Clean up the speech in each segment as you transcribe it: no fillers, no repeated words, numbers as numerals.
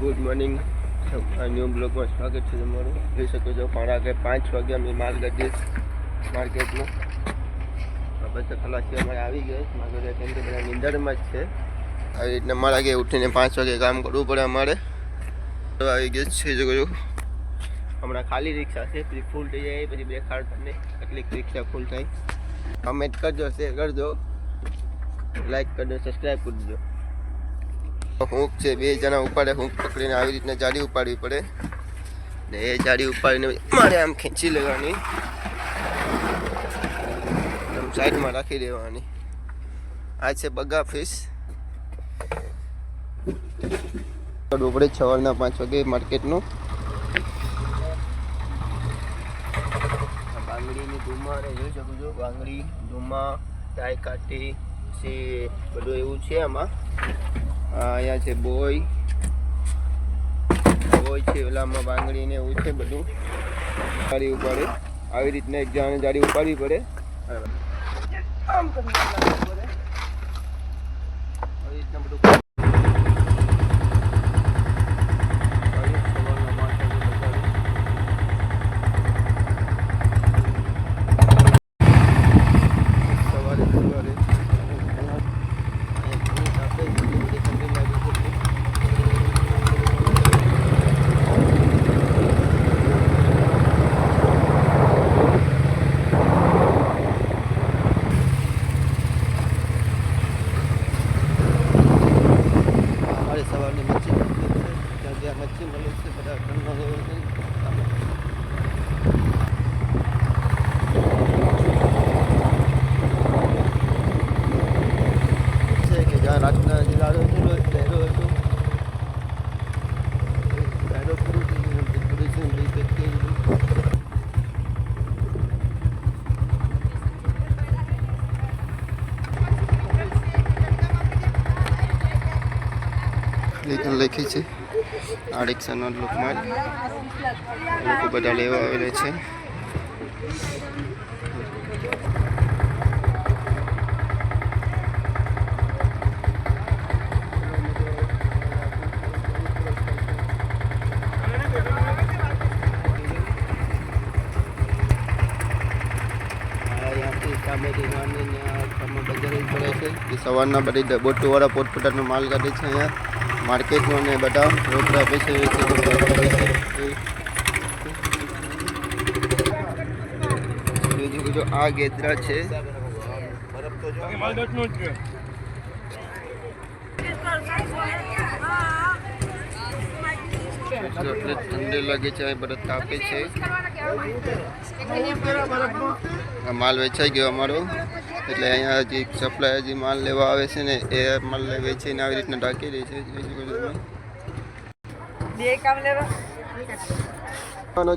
Good morning. New બ્લોગમાં સ્વાગત છે તમારું. જોઈ શકો છો 5 વાગે અમે માલગાડી માર્કેટમાં બધા ખલાસી અમારે આવી ગયો માર્કેટ, કેમ કે બધા નિંદરમાં જ છે. આવી રીતના મારા કે ઉઠીને 5 વાગે કામ કરવું પડે અમારે. આવી ગયો છે જો હમણાં ખાલી રિક્ષા છે, પછી ફૂલ થઈ જાય, પછી દેખાડ તમને કેટલીક રિક્ષા ફૂલ થાય. કમેન્ટ કરજો, શેર કરજો, લાઈક કરજો, સબસ્ક્રાઈબ કરજો. હુંક છે, 2 જણા ઉપાડે, હુંક પકડીને આવી રીતના જાડી ઉપાડવી પડે ને એ જાડી ઉપાડીને મારે આમ ખેંચી લેવાની, આમ સાઈડમાં રાખી દેવાની. આ છે બગા ફિશ. પડે સવારના 5 વાગે માર્કેટનું. બાંગડીની ધુમા જોઈ શકો છો, બાંગડી ધુમા ચાય કાટી પછી બધું એવું છે આમાં. અહીંયા છે બોય છે, ઓલામાં બાંગડી ને એવું છે બધું. જાળી ઉપાડે આવી રીતના એક જણાને જાળી ઉપાડવી પડે, આમ કરી પડે આવી રીતના બધું. સવારની મચ્છી જ્યાં મચ્છી મળે છે બધા ઠંડો છે કે જ્યાં રાતના લાડો હતો ડાયરો હતો, ડાયરો પૂરું થઈ ગયું, પૂરી છે પેક થઈ ગયું. લખી છે આ રિક્ષાનો લુકમાં લોકો બધા લેવા આવેલા છે. સવારના બધી બોટોવાળા પોતપોતાનો માલ કાઢે છે અહીંયા માર્કેટમાં, ને બધા રોકડા પૈસે બીજું આ ગેદરા છે. ઠંડી લાગે છે, બરફ તાપે છે. માલ વેચાઈ ગયો અમારો, એટલે અહીંયા હજી સપ્લાય હજી માલ લેવા આવે છે ને એ માલ વેચીને આવી રીતના ઢાંકી દે છે.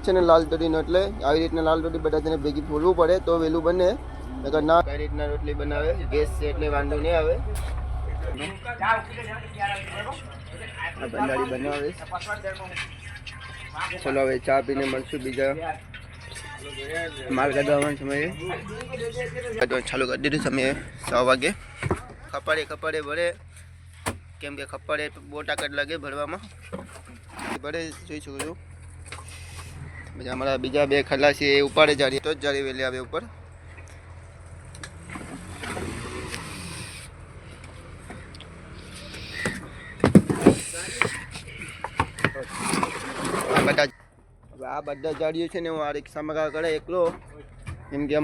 છે ને લાલ દોડીનો, એટલે આવી રીતના લાલ દોડી બધા તેને ભેગી ફોલવું પડે તો વહેલું બને, નકર ના. કઈ રીતના રોટલી બનાવે, ગેસ છે એટલે વાંધો નહીં આવે. બંધારી બનાવે. ચલો હવે ચા પીને મળશું બીજા માલ કાઢવા સમયે. ચાલુ કરી દીધું સમયે 6 વાગે. ખપાડે ભરે, કેમ કે ખપાડે બહુ તાકાત લાગે ભરવામાં, ભરે જોઈ શકું છું. પછી અમારા બીજા 2 ખલાસી એ ઉપાડે જાળી, તો જ જાળી વહેલી આવે ઉપર. આ બધા જાળીઓ છે ને હું આ રિક્ષામાં કા કરે એકલો, એમ કે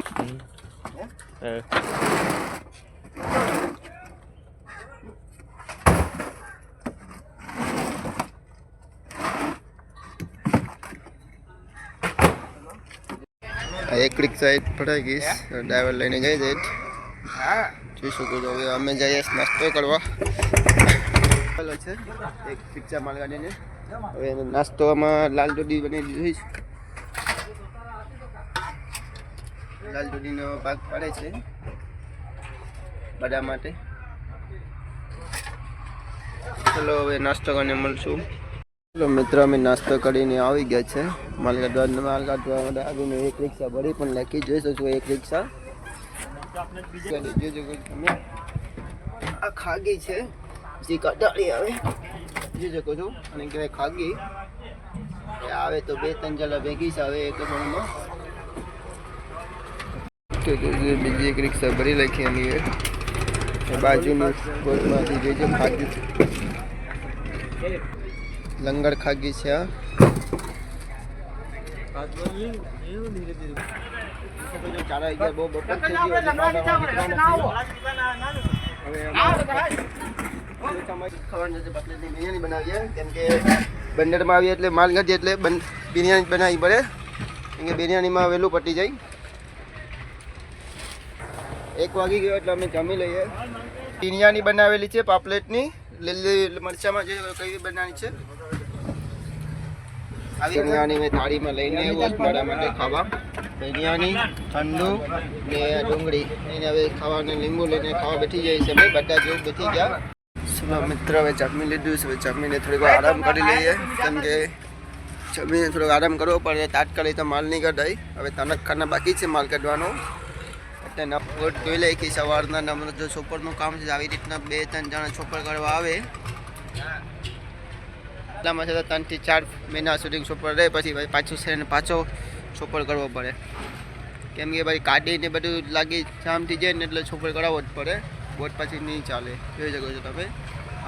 એક રિક્ષા પડાઈ ગઈ, ડ્રાઈવર લઈને ગઈ જાય. જોઈ શકો છો. હવે અમે જઈએ નાસ્તો કરવા. છે એક રિક્ષા માલગાડીને. હવે નાસ્તોમાં લાલ દોડી બની દીધી છે. લાલ દોડીનો ભાગ પાડે છે બધા માટે. ચલો હવે નાસ્તો કરીને મળશું. ચલો મિત્રો, અમે નાસ્તો કરીને આવી ગયા છે માલ કાઢવા માટે. આવીને એક રિક્ષા ભરી પણ લખી જોઈ શકો. એક રિક્ષા તમે આ ખાગી છે, પછી કટાળી આવે. જોઈ શકો છો અને કહેવાય ખાગી. એ આવે તો 2-3 જણા ભેગી જ આવે એક જણામાં. તો બીજી એક રિક્ષા ભરી રાખી એની બાજુની બોટમાંથી જોઈજો ખાગી લંગર ખાગી છે આ. બિરયાની બનાવીએ કેમ કે બંદરમાં આવીએ એટલે માલગાડી એટલે બિરયાની બનાવવી પડે કેમ કે બિરયાનીમાં વહેલું પતી જાય. 1 વાગી ગયો એટલે અમે જમી લઈએ. બિરયાની બનાવેલી છે પાપલેટની લીલી મરચામાં જે કઈ બનાવવાની છે આવી બિરયાની મેં થાળીમાં લઈને આવ્યો મારા માટે ખાવા. બિરયાની ઠંડુ ને ડુંગળી એને હવે ખાવાને લીંબુ લઈને ખાવા બેઠી જાય છે. અમે બધા જેવું બેઠી ગયા. ચલો મિત્ર હવે જમી લીધું છે. જમીને થોડીક આરામ કરી લઈએ કેમ કે જમીને થોડોક આરામ કરવો પડે. તાત્કાલિક તો માલ નહીં કઢાય. હવે તનખાના બાકી છે માલ કાઢવાનો એટલે નફોટ ધોઈ લઈ કે સવારના નંબર જો છોપરનું કામ છે આવી રીતના 2-3 જણા છોપર કરવા આવે એટલામાં છે તો 3 થી 4 મહિના સુધી છોપર રહે પછી ભાઈ પાછું છે ને પાછો છોપર કરવો પડે કેમ કે ભાઈ કાઢીને બધું લાગી જામ થઈ જાય ને એટલે છોપર કરાવવો જ પડે. બોટ પછી નહીં ચાલે. જોઈ શકો છો તમે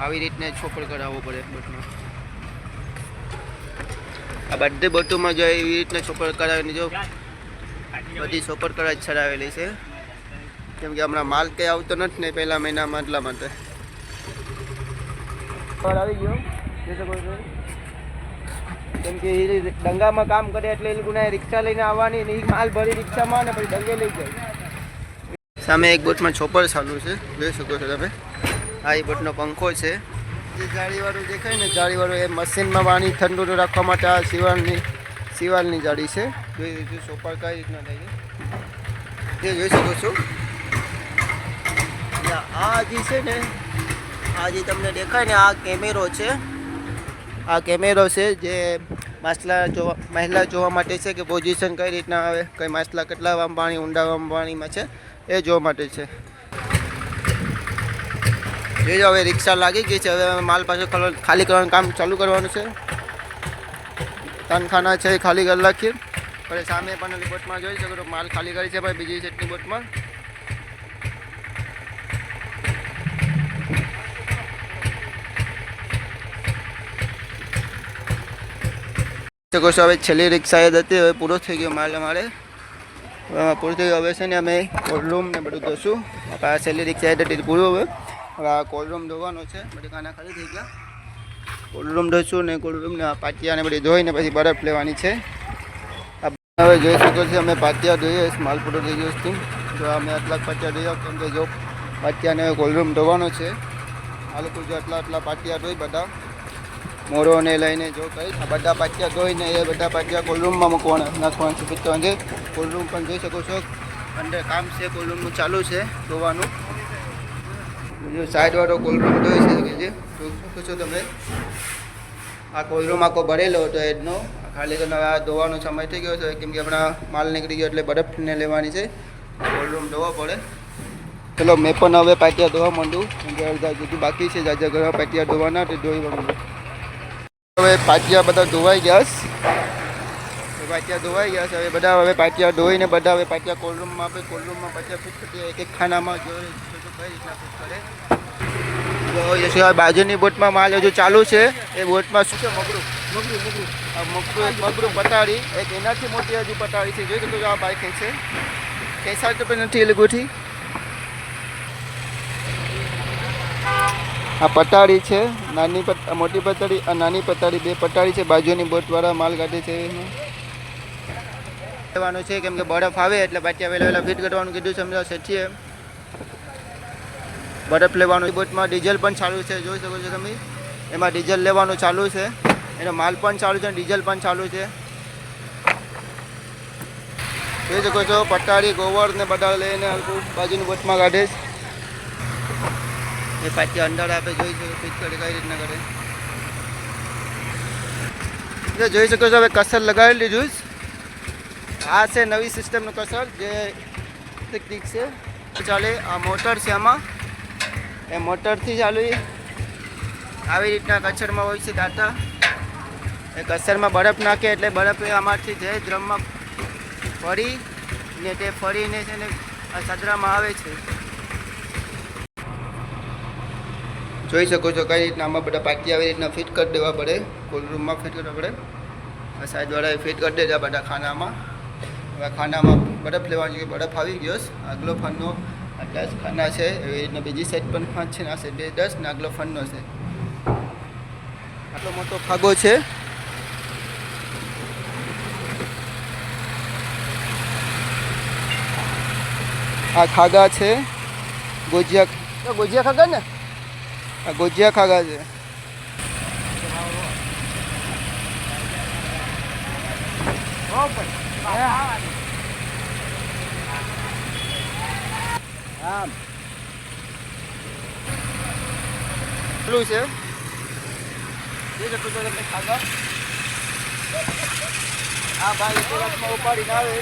આવી રીતને છોપર કરાવવો પડે બોટમાં. આ બધી બોટોમાં જો એવી રીતના છોપર કરાવીને જો બધી છોપર કરાવી છરાવેલી છે કેમ કે હમણાં માલ કંઈ આવતો નથી ને પહેલા મહિનામાં એટલા માટે આવી ગયો. જોઈ શકો છો કેમ કે એ ડંગામાં કામ કરે એટલે એ લોકોને રિક્ષા લઈને આવવાની ને માલ ભરી રિક્ષામાં ને પછી ડંગે લઈ જાય. સામે એક બોટમાં છોપર ચાલુ છે જોઈ શકો છો તમે. આ એ બોટનો પંખો છે જે જાળીવાળું દેખાય ને જાળીવાળું એ મશીનમાં પાણી ઠંડુ રાખવા માટે આ શિવાલની જાળી છે. જોઈ છોપર કઈ રીતના થાય છે તે જોઈ શકો છો. આ જે છે ને આ જે તમને દેખાય ને આ કેમેરો છે. આ કેમેરો છે જે મહિલા જોવા માટે છે કે પોઝિશન કઈ રીતના આવે કઈ માછલા કેટલા વામ પાણી ઊંડા પાણીમાં છે એ જોવા માટે છે. જોઈ હવે રિક્ષા લાગી ગઈ છે. હવે માલ પાછો ખાલી કરવાનું કામ ચાલુ કરવાનું છે. તનખાના છે ખાલી કરી રાખીએ પછી સામે પણ બોટમાં જોઈ શકો તો માલ ખાલી કરી છે ભાઈ બીજી સેટની બોટમાં. શકો છો હવે છેલ્લી રિક્ષા એ હતી હવે પૂરો થઈ ગયો માલ અમારે પૂરું થઈ ગયું. હવે છે ને અમે કોલ્ડ રૂમ ને બધું જોશું. આ છેલ્લી રિક્ષા એ હતી પૂરું. હવે આ કોલ્ડ રૂમ ધોવાનો છે. બધી ખાના ખાલી થઈ ગયા. કોલ્ડ રૂમ ધોશું ને કોલ્ડ રૂમને પાટિયાને બધી ધોઈને પછી બરફ લેવાની છે. હવે જોઈ શકો છો અમે પાટિયા ધોઈએ માલ પૂરો થઈ ગયો છે. જો અમે આટલા પાટિયા ધોયા કેમ કે જો પાટિયાને કોલ્ડ રૂમ ધોવાનો છે. આ લોકો જો આટલા પાટિયા ધોઈ બધા મોરોને લઈને જો કઈ બધા પાટિયા ધોઈને એ બધા પાટિયા કોલ્ડ રૂમમાં મૂકવાના નાખવાના છે. પીતવાનું છે કોલ્ડ રૂમ પણ જોઈ શકો છો અંદર કામ છે. કોલ્ડ રૂમનું ચાલુ છે ધોવાનું. જો સાઈડવાળો કોલ્ડ રૂમ જોઈ શકે છે જોઈ શકો છો તમે. આ કોલ્ડ રૂમ આખો ભરેલો હતો એનો ખાલી તો આ ધોવાનો સમય થઈ ગયો છે કેમ કે હમણાં માલ નીકળી ગયો એટલે બરફને લેવાની છે. કોલ્ડ રૂમ ધોવા પડે. ચલો મેં પણ હવે પાટિયા ધોવા માંડું કેમ કે અડધા સુધી બાકી છે. જાજા ઘણા પાટિયા ધોવાના તે ધોઈ માંડું. હવે પાટિયા બધા ધોવાઈ ગયા છે. હવે બધા હવે પાટિયા ધોઈને બધા હવે પાટિયા કોલ્ડ રૂમમાં આપણે કોલ્ડ રૂમમાં પાટિયા ફિટ કરીએ એક એક ખાનામાં જોઈએ કઈ રીતના ફિટ કરે. તો બાજુની બોટમાં માલ હજુ ચાલુ છે. એ બોટમાં શું છે મગરું એક મગરું પટાડી એક એનાથી મોટી હજુ પટાડી છે. જોઈ શકો આ બાઇક છે કઈ રૂપિયા નથી એ લોકોથી. આ પટાડી છે નાની મોટી પટાડી આ નાની પટાડી બે પટાડી છે. બાજુની બોટવાળા માલ કાઢે છે લેવાનું છે કેમ કે બરફ આવે એટલે પાટિયા વહેલા ફિટ કરવાનું કીધું સમજાવ શેઠીએ. બરફ લેવાનું. બોટમાં ડીઝલ પણ ચાલુ છે જોઈ શકો છો તમે. એમાં ડીઝલ લેવાનું ચાલુ છે. એનો માલ પણ ચાલુ છે ડીઝલ પણ ચાલુ છે. જોઈ શકો છો પટાડી ગોવર ને બધા લઈને બાજુની બોટમાં કાઢે છે. એ પાટિયા અંદર આપે જોઈ શકો ફિટ કરે કઈ રીતના કરે જોઈ શકો છો. હવે કસર લગાવી લીધું. આ છે નવી સિસ્ટમનું કસર જે ટેકનિક છે ચાલે. આ મોટર છે આમાં એ મોટરથી ચાલુ આવી રીતના કચરમાં હોય છે દાંતા. એ કચરમાં બરફ નાખે એટલે બરફ આમાંથી જે ડ્રમમાં ફરી ને તે ફરીને છે ને આ સદરામાં આવે છે. જોઈ શકો છો કઈ રીતના આમાં બધા પાટી આવી રીતના ફિટ કરી દેવા પડે. કોલ્ડ રૂમમાં ફિટ કરવા પડે. આ સાઈડવાળાએ ફિટ કરી દેતા બધા ખાનામાં. હવે ખાનામાં બરફ લેવાનું છે. બરફ આવી ગયો. આગલો ફનનો 10 ખાના છે. એવી રીતના બીજી સાઈડ પણ 5 છે ને આ સાઈડ 10 ને આગલો ફનનો છે. આટલો મોટો ખાગો છે. આ ખાગા છે. ગોજિયા ખાગા ને આ ગોજિયા ખાગા છે. પેલું છે ખાગા. હા ભાઈ સુરતમાં ઉપાડીને આવે.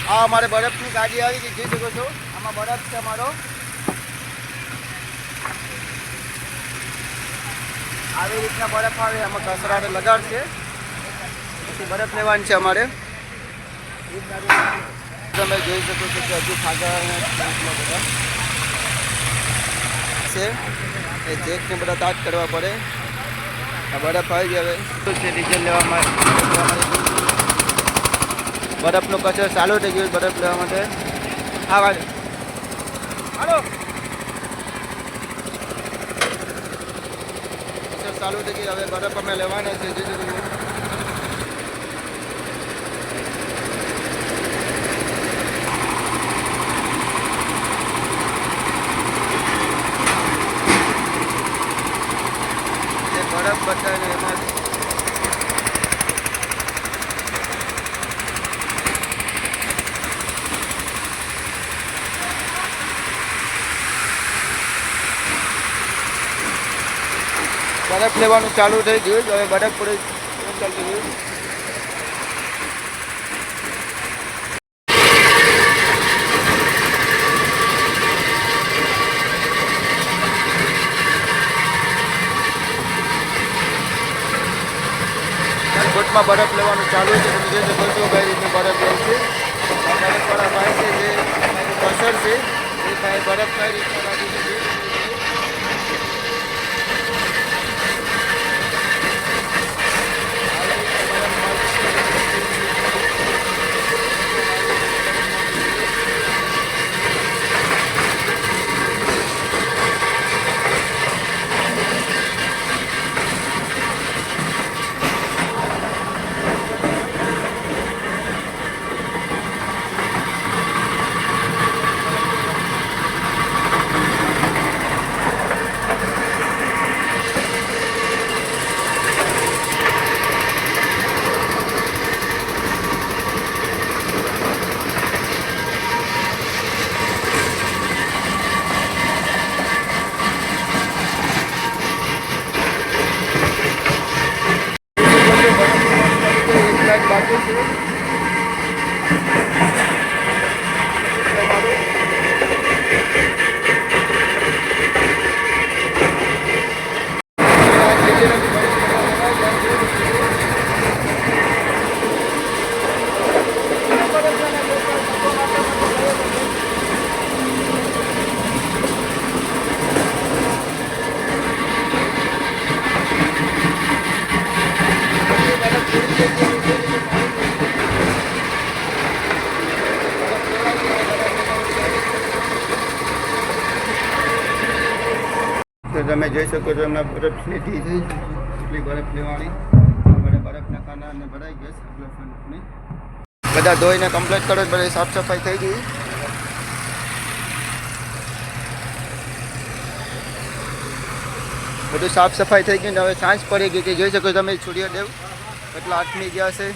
આ અમારે બરફની ગાડી આવી ગઈ. જોઈ શકો છો આમાં બરફ છે અમારો. આવી રીતના બરફ આવે. આમાં કસરાટ લગાડશે પછી બરફ લેવાની છે અમારે. તમે જોઈ શકો છો કે હજુ ખાગા બધા છે એ જેકને બધા તાટ કરવા પડે. આ બરફ આવી ગયા. હવે છે ડીઝલ લેવામાં બરફનો કચરો ચાલુ થઈ ગયો બરફ લેવા માટે. હા ભાઈ હાલો કચરો ચાલુ થઈ ગઈ. હવે બરફ અમે લેવાના છે. બરફ બતાવીને એમાં બરફ લેવાનું ચાલુ થઈ ગયું. હવે બરફ પૂરી ચાલતું ગયું. બોટમાં બરફ લેવાનું ચાલુ છે. તમે જોઈ શકો છો કઈ રીતે બરફ લે છે. બરફવાળા ભાઈ છે જે કસર છે એ ભાઈ બરફ કઈ રીતના લાગી છે. તો તમે જોઈ શકો છો એમના બરફ લીધી છે. એટલી બરફ લેવાની. બધા બરફના ખાના અને ભરાઈ ગયા. બધા ધોઈને કમ્પ્લીટ કરો. બધી સાફ સફાઈ થઈ ગઈ. બધું સાફ સફાઈ થઈ ગઈ. હવે સાંજ પડી ગઈ. જોઈ શકો તમે સૂર્યદેવ કેટલા આથમી ગયા છે.